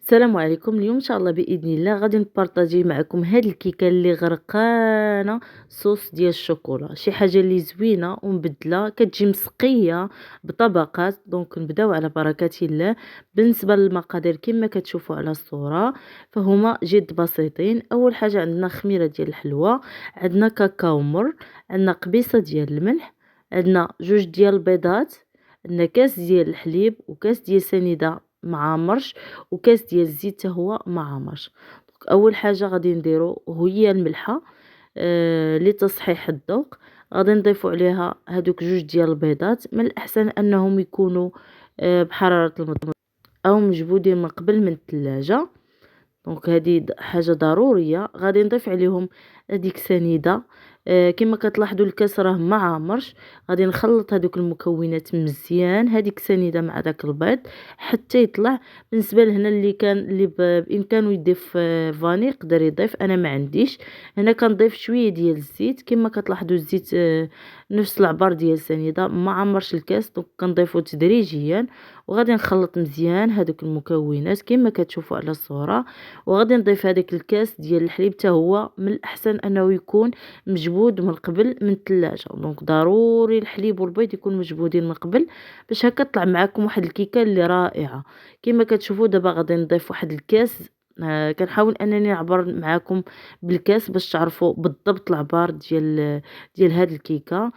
السلام عليكم. اليوم ان شاء الله باذن الله غادي نبارطاجي معكم هاد الكيكه اللي غرقانه صوص ديال الشوكولا، شي حاجه اللي زوينه ومبدله، كتجي مسقيه بطبقات. دونك نبداو على بركه الله. بالنسبه للمقادير كما كتشوفوا على الصوره فهما جد بسيطين. اول حاجه عندنا خميره ديال الحلوى، عندنا كاكاو مر، عندنا قبيصه ديال الملح، عندنا جوج ديال البيضات، عندنا كاس ديال الحليب وكاس ديال سنيده مع مرش وكاس ديال الزيت حتى هو مع مرش. اول حاجه غادي نديرو هي الملحه لتصحيح الذوق. غادي نضيفو عليها هادوك جوج ديال البيضات، من الاحسن انهم يكونوا بحراره المطبخ او مجبودين من قبل من الثلاجه. دونك هذه حاجه ضروريه. غادي نضيف عليهم هذيك سنيده. كما كتلاحظوا الكاس راه ما عامرش. غادي نخلط هذوك المكونات مزيان، هذيك سنيده مع داك البيض حتى يطلع. بالنسبه لهنا اللي بامكانه يضيف فاني يقدر يضيف، انا ما عنديش. هنا كنضيف شويه ديال الزيت. كما كتلاحظوا الزيت نفس العبار ديال السنيده ما عمرش الكاس. دونك كنضيفه تدريجيا وغادي نخلط مزيان هذوك المكونات كما كتشوفوا على الصوره. وغادي نضيف هذاك الكاس ديال الحليب حتى هو من الاحسن انه يكون مجبود من قبل من الثلاجه. دونك ضروري الحليب والبيض يكون مجبودين من قبل باش هكا طلع معكم واحد الكيكه اللي رائعه. كما كتشوفوا دابا غادي نضيف واحد الكاس. كنحاول انني نعبر معكم بالكاس باش تعرفوا بالضبط العبار ديال هاد الكيكه.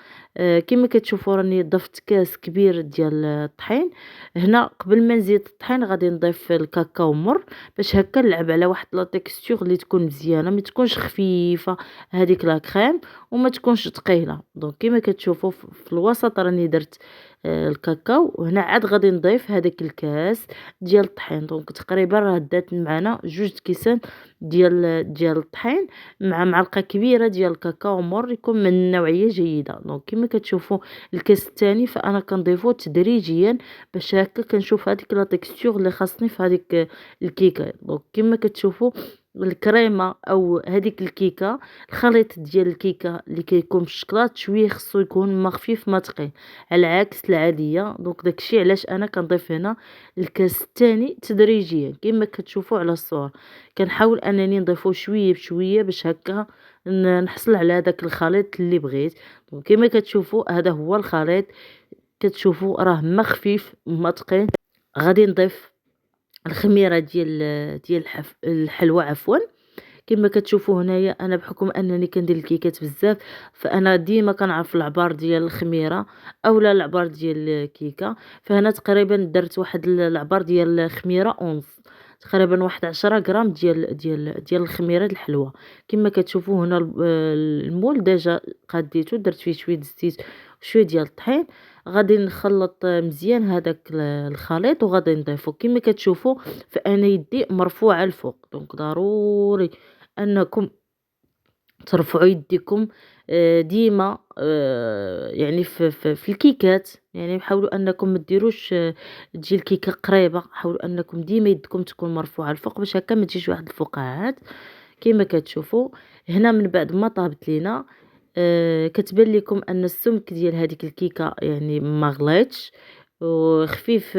كما كتشوفوا راني ضفت كاس كبير ديال الطحين. هنا قبل ما نزيد الطحين غادي نضيف الكاكاو مر باش هكا نلعب على واحد لا تيكستور اللي تكون مزيانه، ما تكونش خفيفه هذيك لا كريم وما تكونش ثقيله. دونك كما كتشوفوا في الوسط راني درت الكاكاو. وهنا عاد غادي نضيف هذاك الكاس ديال الطحين. دونك تقريبا راه دات معنا جوج كيسان ديال الطحين مع معلقه كبيره ديال الكاكاو مر يكون من النوعيه جيده. دونك كما كتشوفوا الكاس الثاني فانا كنضيفه تدريجيا باش هكا كنشوف هذيك لا تيكستور اللي خاصني في هذيك الكيكه. دونك كما كتشوفوا الكريمه او هذيك الكيكه، الخليط ديال الكيكه اللي كيكون بالشكلاط شويه خصو يكون ما خفيف ما ثقيل على عكس العاديه. دونك داكشي علاش انا كنضيف هنا الكاس الثاني تدريجيا كما كتشوفوا على الصور. كنحاول انني نضيفو شويه بشويه باش هكا نحصل على داك الخليط اللي بغيت. دونك كما كتشوفوا هذا هو الخليط. كتشوفوا راه ما خفيف ما ثقيل. غادي نضيف الخميره ديال الحلوى عفوا. كما كتشوفوا هنايا انا بحكم انني كندير الكيكات بزاف فانا ديما كنعرف العبار ديال الخميره اولا العبار ديال الكيكه. فهنا تقريبا درت واحد العبار ديال الخميره اونص، تقريبا واحد 10 غرام ديال الخميره الحلوه. كما كتشوفوا هنا المول ديجا قاديته درت فيه شويه الزيت وشويه ديال الطحين. غادي نخلط مزيان هذاك الخليط وغادي نضيفه. كما كتشوفوا فانا يدي مرفوعه الفوق. دونك ضروري انكم ترفعوا يديكم ديما يعني في الكيكات. يعني حاولوا انكم ما ديروش تجي الكيكه قريبه. حاولوا انكم ديما يدكم تكون مرفوعه الفوق باش هكا ما تجيش واحد الفقاعات. كما كتشوفوا هنا من بعد ما طابت لينا كتبان لكم ان السمك ديال هذيك الكيكه يعني ما غليتش وخفيف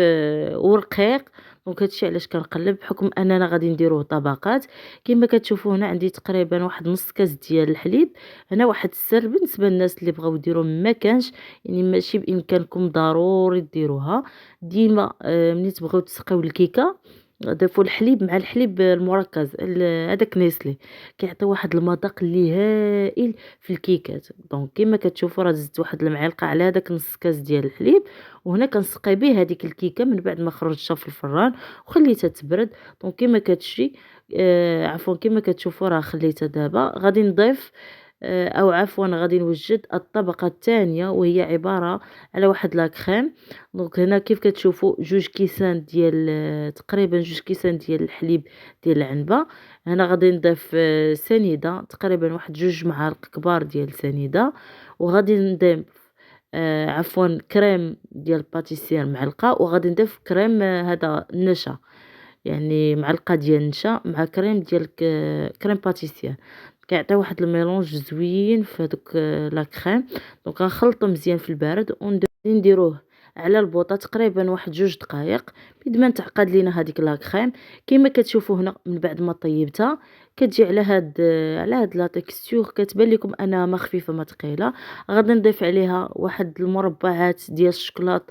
ورقيق. دونك هادشي علاش كنقلب بحكم اننا غادي نديروه طبقات. كما كتشوفوا هنا عندي تقريبا واحد نص كاس ديال الحليب. هنا واحد السر بالنسبه للناس اللي بغاو يديروا ما كانش، يعني ماشي بامكانكم ضروري ديروها. ديما ملي تبغيو تسقيو الكيكه ضيفوا الحليب مع الحليب المركز هذاك نيسلي كيعطي واحد المذاق اللي هائل في الكيكات. دونك كما كتشوفوا راه زدت واحد المعلقه على هذاك نص كاس ديال الحليب. وهنا كنسقي به هذيك الكيكه من بعد ما خرجتها في الفران وخليتها تبرد. دونك كما كتجي عفوا كما كتشوفوا راه خليتها. دابا غادي نضيف او عفوا غادي نوجد الطبقه الثانيه وهي عباره على واحد لا كريم. دونك هنا كيف كتشوفوا جوج كيسان ديال تقريبا جوج كيسان ديال الحليب ديال العنبه. هنا غادي نضيف سنيده تقريبا واحد جوج معالق كبار ديال سنيده. وغادي نضيف عفوا كريم ديال باتيسير معلقه. وغادي نضيف كريم هذا النشا يعني معلقه ديال النشا مع كريم ديال كريم باتيسير. كيعطي واحد الميلونج زوين في هذوك لا كريم. دونك غنخلطو مزيان في البارد ونديروه على البوطه تقريبا واحد 2 دقائق بيد ما نتعقد لينا هذيك لا كريم. كيما كتشوفوا هنا من بعد ما طيبتها كتجي على هاد لا تيكستور، كتبان لكم انها ما خفيفه ما ثقيله. غادي نضيف عليها واحد المربعات ديال الشكلاط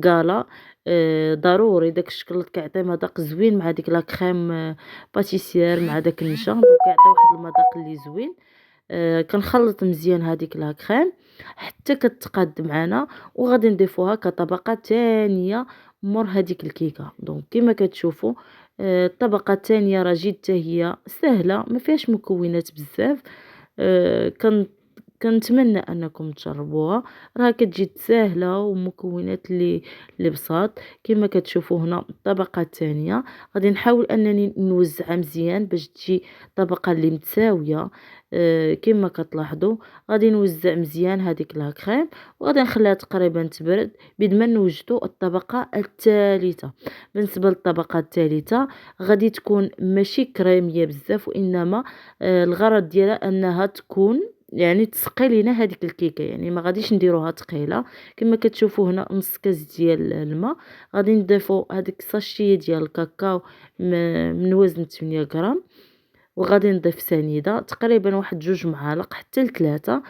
كالا. ضروري داك الشكلاط كيعطي مذاق زوين مع ديك لا كريم باتيسير مع داك النشا، دونك كيعطي واحد المذاق اللي زوين. كنخلط مزيان هذيك لا كريم حتى كتقاد معنا، وغادي نضيفوها كطبقه ثانيه مور هذيك الكيكه. دونك كما كتشوفوا الطبقه الثانيه راه جد حتى هي سهله ما فيهاش مكونات بزاف. كنتمنى انكم تجربوها، راه كتجي ساهله ومكونات اللي بساط. كما كتشوفوا هنا الطبقه الثانيه غادي نحاول انني نوزعها مزيان باش تجي طبقه اللي متساويه. كما كتلاحظوا غادي نوزع مزيان هذيك لا كريم، وغادي نخليها تقريبا تبرد بيد ما نوجدوا الطبقه الثالثه. بالنسبه للطبقه الثالثه غادي تكون ماشي كريميه بزاف، وانما الغرض ديالها انها تكون يعني تسقي لينا هذيك الكيكه، يعني ما غاديش نديروها ثقيله. كما كتشوفوا هنا نص كاس ديال الماء، غادي نضيفوا هذيك الساشيه ديال الكاكاو من وزن 8 غرام، وغادي نضيف سنيده تقريبا واحد 2 معالق حتى ل3.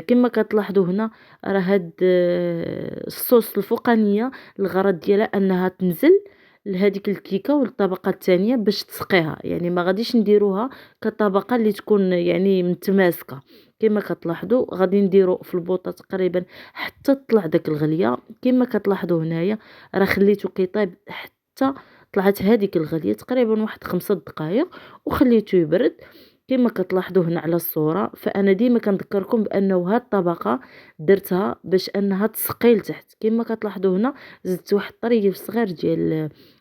كما كتلاحظوا هنا راه هاد الصوص الفوقانيه الغرض ديالها انها تنزل لهذيك الكيكه والطبقه الثانيه باش تسقيها، يعني ما غاديش نديروها كطبقه اللي تكون يعني متماسكه. كما كتلاحظوا غادي نديرو في البوطه تقريبا حتى تطلع داك الغليه. كما كتلاحظوا هنايا راه خليته كيطيب حتى طلعت هذيك الغليه تقريبا واحد 5 دقائق وخليته يبرد. كما كتلاحظوا هنا على الصوره، فانا ديما كنذكركم بانه هاد الطبقه درتها باش انها تسقي لتحت. كما كتلاحظوا هنا زدت واحد طريف صغير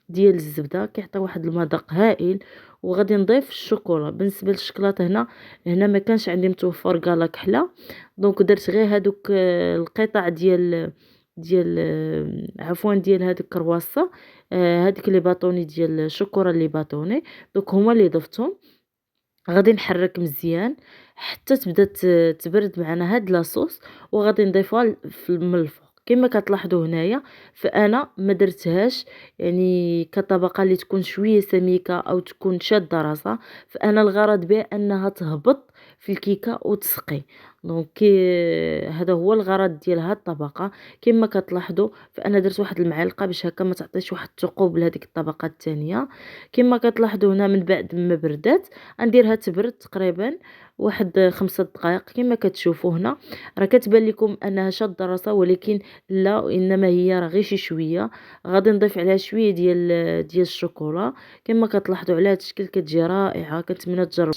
ديال الزبده كيعطي واحد المذاق هائل. وغادي نضيف الشوكولا. بالنسبه للشكلاط هنا ما كانش عندي متوفر كالا كحله، دونك درت غير هادوك القطع ديال هاد الكرواسه، هاديك لي باطوني ديال الشوكولا اللي باطوني، دوك هما اللي ضفتهم. غادي نحرك مزيان حتى تبدا تبرد معنا هاد لاصوص، وغادي نضيفها من الفوق. كما كتلاحظوا هنايا فانا ما درتهاش يعني كطبقه اللي تكون شويه سميكه او تكون شاده راسها، فانا الغرض بها انها تهبط في الكيكه وتسقي. دونك هذا هو الغرض ديال هاد الطبقه. كما كتلاحظوا فانا درت واحد المعلقه باش هكا ما تعطيش واحد الثقوب لهذيك الطبقه الثانيه. كما كتلاحظوا هنا من بعد ما بردات غنديرها تبرد تقريبا واحد 5 دقائق. كما كتشوفوا هنا راه كتبان لكم انها شاده راسها، ولكن لا، انما هي راه غير شي شويه. غادي نضيف عليها شويه ديال الشوكولا. كما كتلاحظوا على هذا الشكل كتجي رائعه، كنتمنى تجربوا.